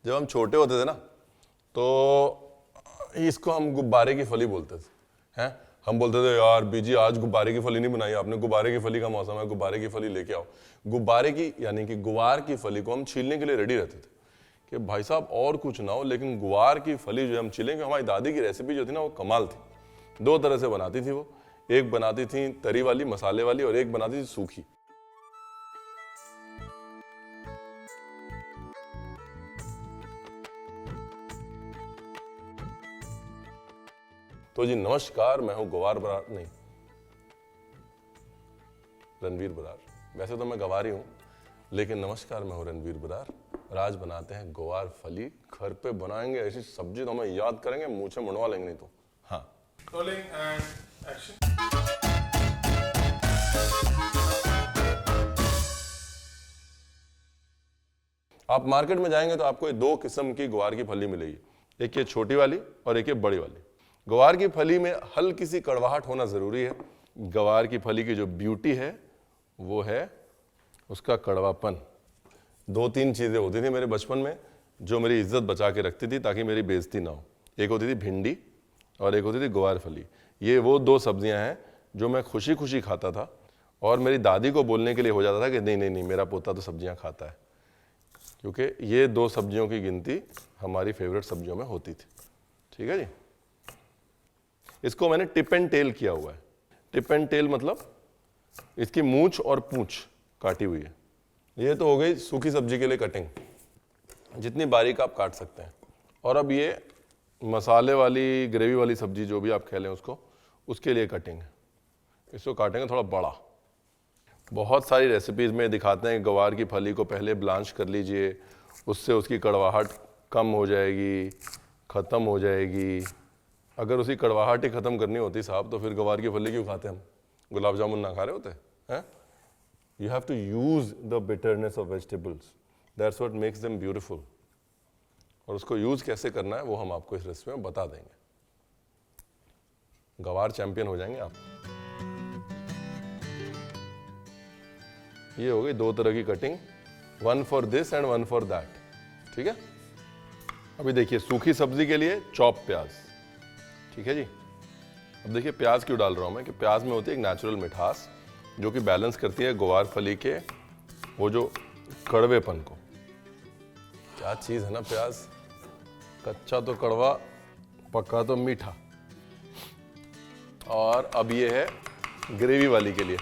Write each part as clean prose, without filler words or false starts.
जब हम छोटे होते थे ना तो इसको हम गुब्बारे की फली बोलते थे हैं। हम बोलते थे यार बीजी आज गुब्बारे की फली नहीं बनाई आपने, गुब्बारे की फली का मौसम है, गुब्बारे की फली लेके आओ। गुब्बारे की यानी कि गुवार की फली को हम छीलने के लिए रेडी रहते थे कि भाई साहब और कुछ ना हो लेकिन गुवार की फली जो हम छीलेंगे। हमारी दादी की रेसिपी जो थी ना वो कमाल थी। 2 तरह से बनाती थी वो, एक बनाती थी तरी वाली मसाले वाली और एक बनाती थी सूखी। तो जी नमस्कार, मैं हूं गवार बरार, नहीं रणवीर बरार। वैसे तो मैं गवारी हूं लेकिन नमस्कार, मैं हूं रणवीर बरार। और आज बनाते हैं गुवार फली। घर पे बनाएंगे ऐसी सब्जी तो हमें याद करेंगे, मुंह से मुड़वा लेंगे नहीं तो। हाँ, Rolling and action. आप मार्केट में जाएंगे तो आपको 2 किस्म की गुवार की फली मिलेगी, एक ये छोटी वाली और एक ये बड़ी वाली। गुवार की फली में हल्की सी कड़वाहट होना जरूरी है। गुवार की फली की जो ब्यूटी है वो है उसका कड़वापन। 2-3 चीजें होती थी मेरे बचपन में जो मेरी इज्जत बचा के रखती थी ताकि मेरी बेइज्जती ना हो। एक होती थी भिंडी और एक होती थी गुवार फली। ये वो 2 सब्जियां हैं जो मैं खुशी खुशी खाता था और मेरी दादी को बोलने के लिए हो जाता था कि नहीं नहीं नहीं मेरा पोता तो सब्जियां खाता है, क्योंकि ये 2 सब्जियों की गिनती हमारी फेवरेट सब्जियों में होती थी। ठीक है जी। इसको मैंने टिप एंड टेल किया हुआ है। टिप एंड टेल मतलब इसकी मूंछ और पूंछ काटी हुई है। ये तो हो गई सूखी सब्जी के लिए कटिंग, जितनी बारीक आप काट सकते हैं। और अब ये मसाले वाली ग्रेवी वाली सब्जी जो भी आप खेलें उसको, उसके लिए कटिंग है। इसको काटेंगे थोड़ा बड़ा। बहुत सारी रेसिपीज में दिखाते हैं कि गवार की फली को पहले ब्लांच कर लीजिए, उससे उसकी कड़वाहट कम हो जाएगी, ख़त्म हो जाएगी। अगर उसकी कड़वाहट ही ख़त्म करनी होती साहब तो फिर गवार की फली क्यों खाते हम? गुलाब जामुन ना खा रहे होते हैं? You have to use the bitterness of vegetables. That's what makes them beautiful. और उसको यूज कैसे करना है वो हम आपको इस रेसिपी में बता देंगे। गवार चैंपियन हो जाएंगे आप। ये हो गई 2 तरह की cutting, 1 for this and 1 for that. ठीक है। अभी देखिए सूखी सब्जी के लिए चॉप प्याज। ठीक है जी। अब देखिए प्याज क्यों डाल रहा हूं मैं, कि प्याज में होती है एक नेचुरल मिठास जो कि बैलेंस करती है गुवार फली के वो जो कड़वेपन को। क्या चीज़ है ना प्याज, कच्चा तो कड़वा, पक्का तो मीठा। और अब ये है ग्रेवी वाली के लिए।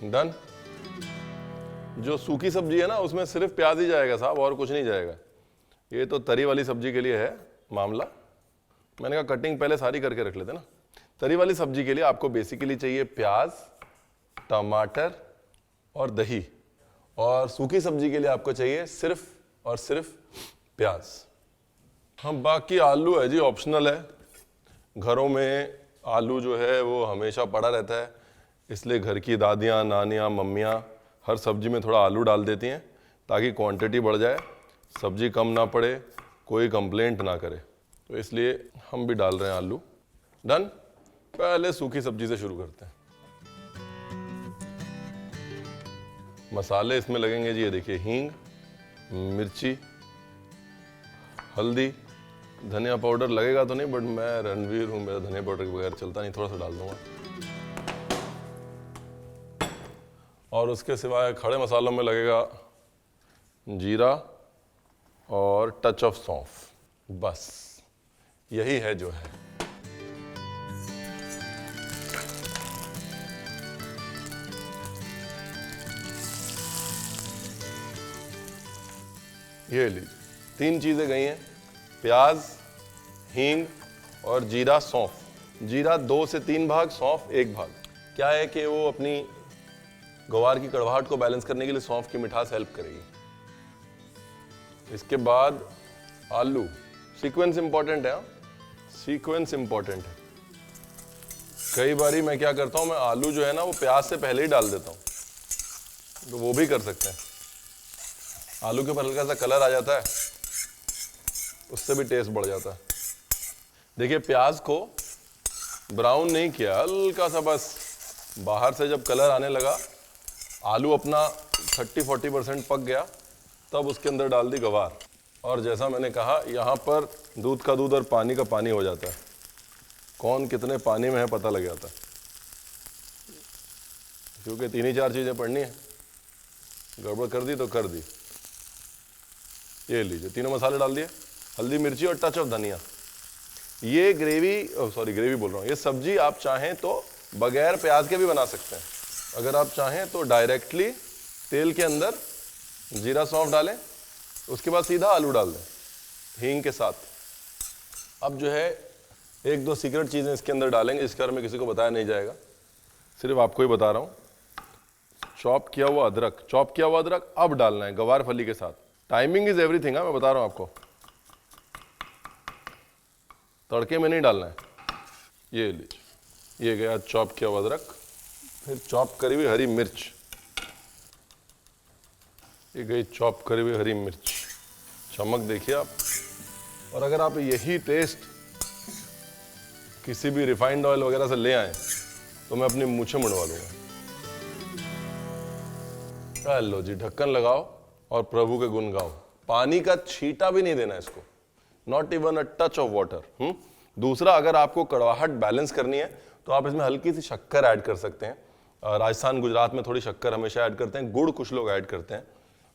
डन। जो सूखी सब्जी है ना उसमें सिर्फ प्याज ही जाएगा साहब, और कुछ नहीं जाएगा। ये तो तरी वाली सब्जी के लिए है मामला। मैंने कहा कटिंग पहले सारी करके रख लेते ना। तरी वाली सब्जी के लिए आपको बेसिकली चाहिए प्याज, टमाटर और दही। और सूखी सब्जी के लिए आपको चाहिए सिर्फ और सिर्फ प्याज। हम बाकी आलू है जी ऑप्शनल है। घरों में आलू जो है वो हमेशा पड़ा रहता है, इसलिए घर की दादियाँ, नानियाँ, मम्मियाँ हर सब्जी में थोड़ा आलू डाल देती हैं ताकि क्वांटिटी बढ़ जाए, सब्जी कम ना पड़े, कोई कंप्लेंट ना करे। तो इसलिए हम भी डाल रहे हैं आलू। डन। पहले सूखी सब्जी से शुरू करते हैं। मसाले इसमें लगेंगे जी, ये देखिए हींग, मिर्ची, हल्दी, धनिया पाउडर लगेगा तो नहीं, बट मैं रणवीर हूं, मेरा धनिया पाउडर के बगैर चलता नहीं, थोड़ा सा डाल दूंगा। और उसके सिवाय खड़े मसालों में लगेगा जीरा और टच ऑफ सौंफ। बस यही है जो है। ये लीजिए 3 चीजें गई हैं, प्याज, हींग और जीरा, सौंफ। जीरा 2 से 3 भाग, सौंफ 1 भाग। क्या है कि वो अपनी गवार की कड़वाहट को बैलेंस करने के लिए सौंफ की मिठास हेल्प करेगी। इसके बाद आलू। सीक्वेंस इंपॉर्टेंट है, सीक्वेंस इंपॉर्टेंट है। कई बारी मैं क्या करता हूं, मैं आलू जो है ना वो प्याज से पहले ही डाल देता हूं, तो वो भी कर सकते हैं। आलू के ऊपर हल्का सा कलर आ जाता है, उससे भी टेस्ट बढ़ जाता है। देखिए प्याज को ब्राउन नहीं किया, हल्का सा बस बाहर से जब कलर आने लगा, आलू अपना 30-40% पक गया, तब उसके अंदर डाल दी गवार। और जैसा मैंने कहा, यहाँ पर दूध का दूध और पानी का पानी हो जाता है। कौन कितने पानी में है पता लग जाता है, क्योंकि 3 ही 4 चीज़ें पढ़नी है। गड़बड़ कर दी तो कर दी। ये लीजिए, तीनों मसाले डाल दिए, हल्दी मिर्ची और टच ऑफ धनिया। ये ग्रेवी, सॉरी ग्रेवी बोल रहा हूँ, ये सब्जी आप चाहें तो बगैर प्याज के भी बना सकते हैं। अगर आप चाहें तो डायरेक्टली तेल के अंदर जीरा सौंफ डालें, उसके बाद सीधा आलू डाल दें हींग के साथ। अब जो है 1-2 सीक्रेट चीज़ें इसके अंदर डालेंगे, इसके बारे में किसी को बताया नहीं जाएगा, सिर्फ आपको ही बता रहा हूँ। चॉप किया हुआ अदरक अब डालना है गवार फली के साथ। टाइमिंग इज एवरीथिंग, मैं बता रहा हूँ आपको, तड़के में नहीं डालना है। ये लीजिए, ये गया चॉप किया हुआ अदरक, फिर चॉप करी हुई हरी मिर्च, ये गई चॉप करी हुई हरी मिर्च। चमक देखिए आप। और अगर आप यही टेस्ट किसी भी रिफाइंड ऑयल वगैरह से ले आए तो मैं अपनी मूछें मुड़वा दूंगा। लो जी, ढक्कन लगाओ और प्रभु के गुण गाओ। पानी का छींटा भी नहीं देना इसको, not even a touch of water. दूसरा, अगर आपको कड़वाहट बैलेंस करनी है तो आप इसमें हल्की सी शक्कर ऐड कर सकते हैं। राजस्थान गुजरात में थोड़ी शक्कर हमेशा ऐड करते हैं, गुड़ कुछ लोग ऐड करते हैं।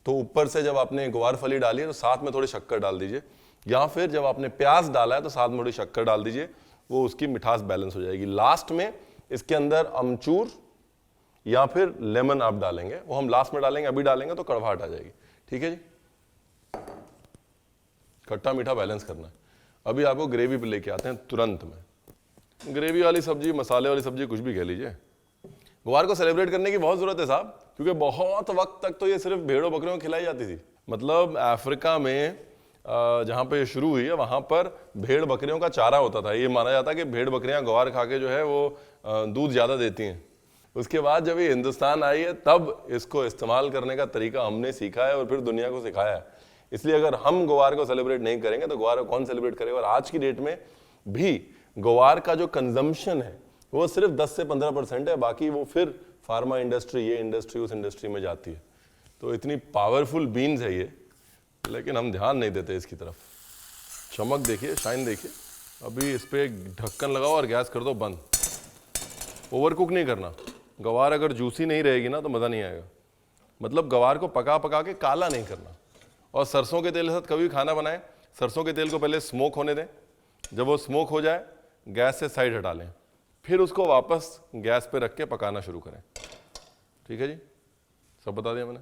तो ऊपर से जब आपने ग्वार फली डाली है तो साथ में थोड़ी शक्कर डाल दीजिए, या फिर जब आपने प्याज डाला है तो साथ में थोड़ी शक्कर डाल दीजिए, वो उसकी मिठास बैलेंस हो जाएगी। लास्ट में इसके अंदर अमचूर या फिर लेमन आप डालेंगे, वो हम लास्ट में डालेंगे, अभी डालेंगे तो कड़वाहट आ जाएगी। ठीक है जी, खट्टा मीठा बैलेंस करना है। अभी आपको ग्रेवी पे लेके आते हैं तुरंत में। ग्रेवी वाली सब्जी, मसाले वाली सब्जी, कुछ भी कह लीजिए। ग्वार को सेलिब्रेट करने की बहुत जरूरत है साहब, क्योंकि बहुत वक्त तक तो ये सिर्फ भेड़ों बकरियों को खिलाई जाती थी। मतलब अफ्रीका में जहाँ पे ये शुरू हुई है वहाँ पर भेड़ बकरियों का चारा होता था। ये माना जाता है कि भेड़ बकरियाँ ग्वार खा के जो है वो दूध ज़्यादा देती हैं। उसके बाद जब ये हिंदुस्तान आई है तब इसको इस्तेमाल करने का तरीका हमने सीखा है और फिर दुनिया को सिखाया है। इसलिए अगर हम ग्वार को सेलिब्रेट नहीं करेंगे तो ग्वार को कौन सेलिब्रेट करेगा। और आज की डेट में भी ग्वार का जो कंजम्पशन है वो सिर्फ 10 से 15% है, बाकी वो फिर फार्मा इंडस्ट्री, ये इंडस्ट्री, उस इंडस्ट्री में जाती है। तो इतनी पावरफुल बीन्स है ये, लेकिन हम ध्यान नहीं देते इसकी तरफ। चमक देखिए, शाइन देखिए। अभी इस पे ढक्कन लगाओ और गैस कर दो बंद। ओवर कुक नहीं करना। गवार अगर जूसी नहीं रहेगी ना तो मज़ा नहीं आएगा। मतलब गवार को पका पका के काला नहीं करना। और सरसों के तेल के साथ कभी भी खाना बनाएं, सरसों के तेल को पहले स्मोक होने दें। जब वो स्मोक हो जाए गैस से साइड हटा लें, फिर उसको वापस गैस पे रख के पकाना शुरू करें। ठीक है जी, सब बता दिया मैंने।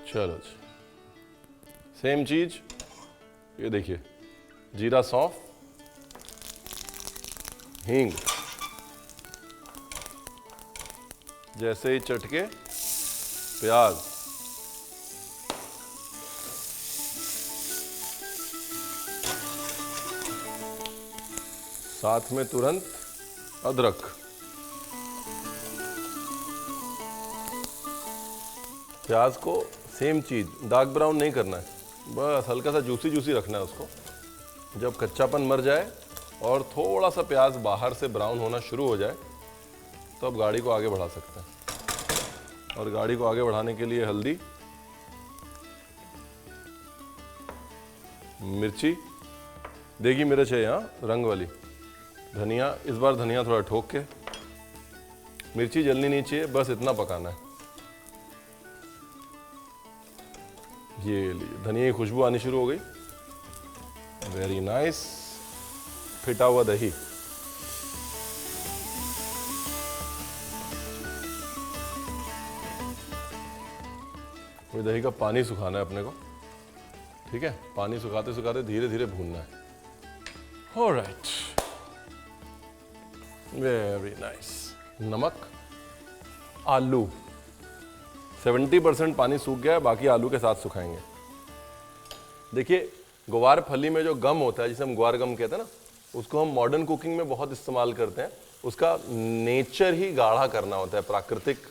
चलो जी, सेम चीज, ये देखिए, जीरा सौंफ, हींग, जैसे ही चटके प्याज, साथ में तुरंत अदरक, प्याज को सेम चीज, डार्क ब्राउन नहीं करना है, बस हल्का सा जूसी जूसी रखना है उसको। जब कच्चापन मर जाए और थोड़ा सा प्याज बाहर से ब्राउन होना शुरू हो जाए तो अब गाड़ी को आगे बढ़ा सकते हैं। और गाड़ी को आगे बढ़ाने के लिए हल्दी, मिर्ची, देगी मिर्च है यहाँ रंग वाली, धनिया, इस बार धनिया थोड़ा ठोक के, मिर्ची जलनी नहीं चाहिए, बस इतना पकाना है। ये लीजिए, धनिया की खुशबू आनी शुरू हो गई, वेरी नाइस। फिटा हुआ दही, दही का पानी सुखाना है अपने को। ठीक है, पानी सुखाते सुखाते धीरे धीरे भूनना है। Alright, very nice. नमक, आलू, 70% पानी सूख गया है, बाकी आलू के साथ सुखाएंगे। देखिए, ग्वार फली में जो गम होता है, जिसे हम ग्वार गम कहते हैं ना, उसको हम मॉडर्न कुकिंग में बहुत इस्तेमाल करते हैं। उसका नेचर ही गाढ़ा करना होता है, प्राकृतिक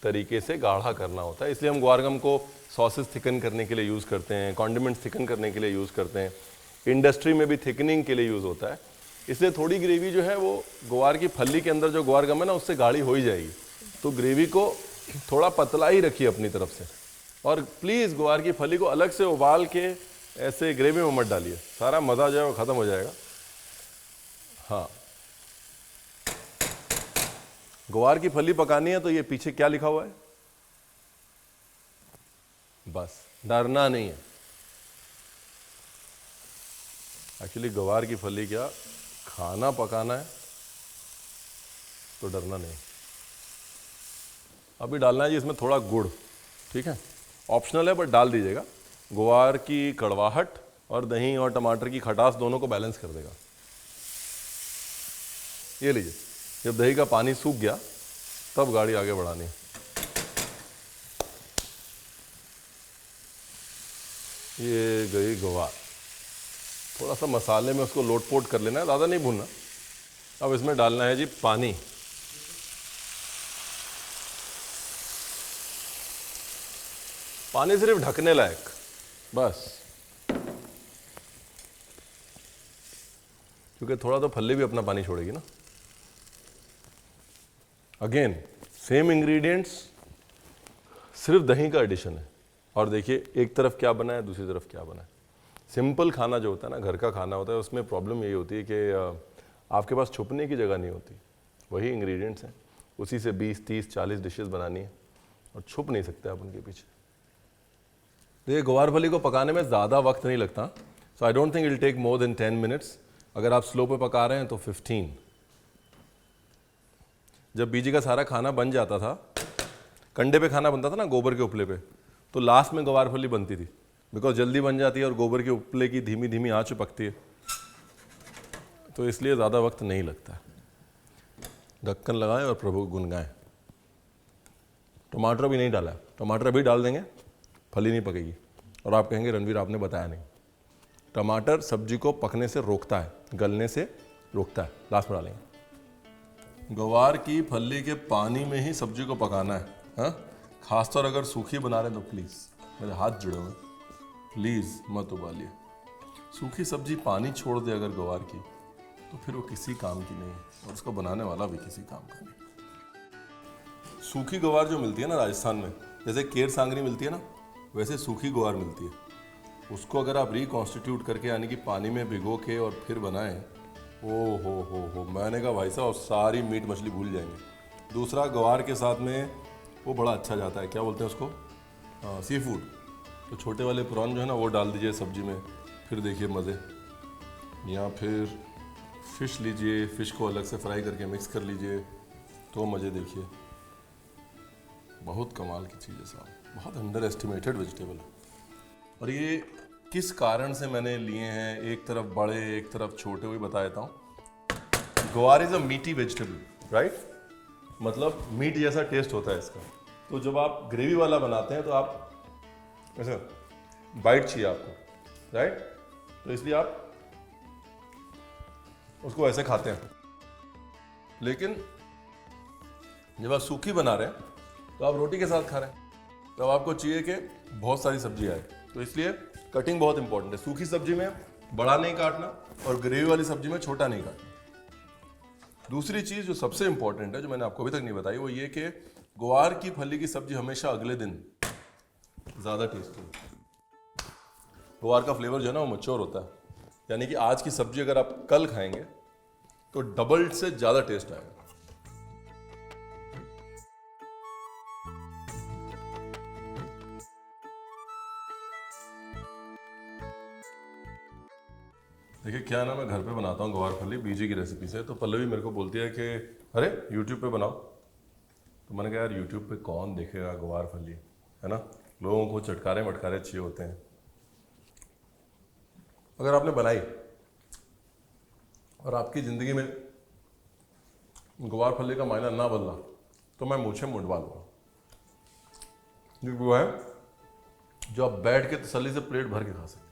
तरीके से गाढ़ा करना होता है। इसलिए हम ग्वार गम को सॉसेस थिकन करने के लिए यूज़ करते हैं, कॉन्डिमेंट्स थिकन करने के लिए यूज़ करते हैं, इंडस्ट्री में भी थिकनिंग के लिए यूज़ होता है। इसलिए थोड़ी ग्रेवी जो है वो ग्वार की फली के अंदर जो ग्वार गम है ना, उससे गाढ़ी हो ही जाएगी। तो ग्रेवी को थोड़ा पतला ही रखिए अपनी तरफ से। और प्लीज़ ग्वार की फली को अलग से उबाल के ऐसे ग्रेवी में मत डालिए, सारा मज़ा जो है वो ख़त्म हो जाएगा। हाँ, ग्वार की फली पकानी है तो ये पीछे क्या लिखा हुआ है, बस डरना नहीं है। एक्चुअली ग्वार की फली क्या खाना पकाना है तो डरना नहीं। अभी डालना है जी इसमें थोड़ा गुड़, ठीक है, ऑप्शनल है बट डाल दीजिएगा। ग्वार की कड़वाहट और दही और टमाटर की खटास दोनों को बैलेंस कर देगा। ये लीजिए, जब दही का पानी सूख गया तब गाड़ी आगे बढ़ानी। ये गई ग्वार, थोड़ा सा मसाले में उसको लोटपोट कर लेना है, ज़्यादा नहीं भूनना। अब इसमें डालना है जी पानी। पानी सिर्फ ढकने लायक, बस, क्योंकि थोड़ा तो फल्ली भी अपना पानी छोड़ेगी ना। अगेन सेम इंग्रेडिएंट्स, सिर्फ दही का एडिशन है। और देखिए एक तरफ क्या बना है, दूसरी तरफ क्या बना है। सिंपल खाना जो होता है ना, घर का खाना होता है, उसमें प्रॉब्लम यही होती है कि आपके पास छुपने की जगह नहीं होती। वही इंग्रेडिएंट्स हैं, उसी से 20, 30, 40 डिशेस बनानी है और छुप नहीं सकते आप उनके पीछे। तो ये ग्वार फली को पकाने में ज़्यादा वक्त नहीं लगता, so I don't think it will take more than 10 minutes. अगर आप स्लो पे पका रहे हैं तो 15। जब बीजी का सारा खाना बन जाता था, कंडे पे खाना बनता था ना गोबर के उपले पे, तो लास्ट में ग्वार फली बनती थी, बिकॉज जल्दी बन जाती है और गोबर के उपले की धीमी धीमी आंच पकती है, तो इसलिए ज़्यादा वक्त नहीं लगता। ढक्कन लगाएं और प्रभु को गुन गाएं। टमाटर भी नहीं डाला, टमाटर अभी डाल देंगे, फली नहीं पकेगी और आप कहेंगे रणवीर आपने बताया नहीं। टमाटर सब्जी को पकने से रोकता है, गलने से रोकता है, लास्ट में डालेंगे। ग्वार की फली के पानी में ही सब्जी को पकाना है, हाँ, खासतौर अगर सूखी बना रहे हैं तो प्लीज़, मेरे हाथ जुड़े हुए, प्लीज़ मत उबालिए। सूखी सब्जी पानी छोड़ दे अगर ग्वार की, तो फिर वो किसी काम की नहीं है और उसको बनाने वाला भी किसी काम का नहीं। सूखी ग्वार जो मिलती है ना राजस्थान में, जैसे केर सांगरी मिलती है ना, वैसे सूखी ग्वार मिलती है। उसको अगर आप रिकॉन्स्टिट्यूट करके यानी कि पानी में भिगो के और फिर बनाएं, ओ हो, मैंने कहा भाई साहब सारी मीट मछली भूल जाएंगे। दूसरा, ग्वार के साथ में वो बड़ा अच्छा जाता है, क्या बोलते हैं उसको, सी फूड। तो छोटे वाले प्रॉन जो है ना वो डाल दीजिए सब्जी में, फिर देखिए मज़े। या फिर फ़िश लीजिए, फ़िश को अलग से फ्राई करके मिक्स कर लीजिए, तो मज़े देखिए। बहुत कमाल की चीज़ है साहब, बहुत अंडर एस्टिमेटेड वेजिटेबल है। और ये किस कारण से मैंने लिए हैं, एक तरफ बड़े एक तरफ छोटे, हुए बता देता हूँ। ग्वार इज़ अ मीटी वेजिटेबल, राइट, मतलब मीट जैसा टेस्ट होता है इसका। तो जब आप ग्रेवी वाला बनाते हैं तो आप ऐसा बाइट चाहिए आपको, राइट, तो इसलिए आप उसको ऐसे खाते हैं। लेकिन जब आप सूखी बना रहे हैं तो आप रोटी के साथ खा रहे हैं, तो आपको चाहिए कि बहुत सारी सब्जी आए, तो इसलिए कटिंग बहुत इंपॉर्टेंट है। सूखी सब्जी में बड़ा नहीं काटना और ग्रेवी वाली सब्जी में छोटा नहीं काटना। दूसरी चीज़ जो सबसे इंपॉर्टेंट है, जो मैंने आपको अभी तक नहीं बताई, वो ये कि ग्वार की फली की सब्जी हमेशा अगले दिन ज़्यादा टेस्टी है। ग्वार का फ्लेवर जो है ना वो मैच्योर होता है, यानी कि आज की सब्जी अगर आप कल खाएंगे तो डबल से ज़्यादा टेस्ट आएगा। देखिए क्या ना, मैं घर पे बनाता हूँ ग्वार फली बीजी की रेसिपी से। तो पल्लवी मेरे को बोलती है कि अरे यूट्यूब पे बनाओ, तो मैंने कहा यार यूट्यूब पे कौन देखेगा ग्वार फली, है ना, लोगों को चटकारे मटकारे चाहिए होते हैं। अगर आपने बनाई और आपकी ज़िंदगी में ग्वार फली का मायना ना बदला तो मैं मूछें मुंडवा लूँगा। वो है जो आप बैठ के तसल्ली से प्लेट भर के खा सकते हैं।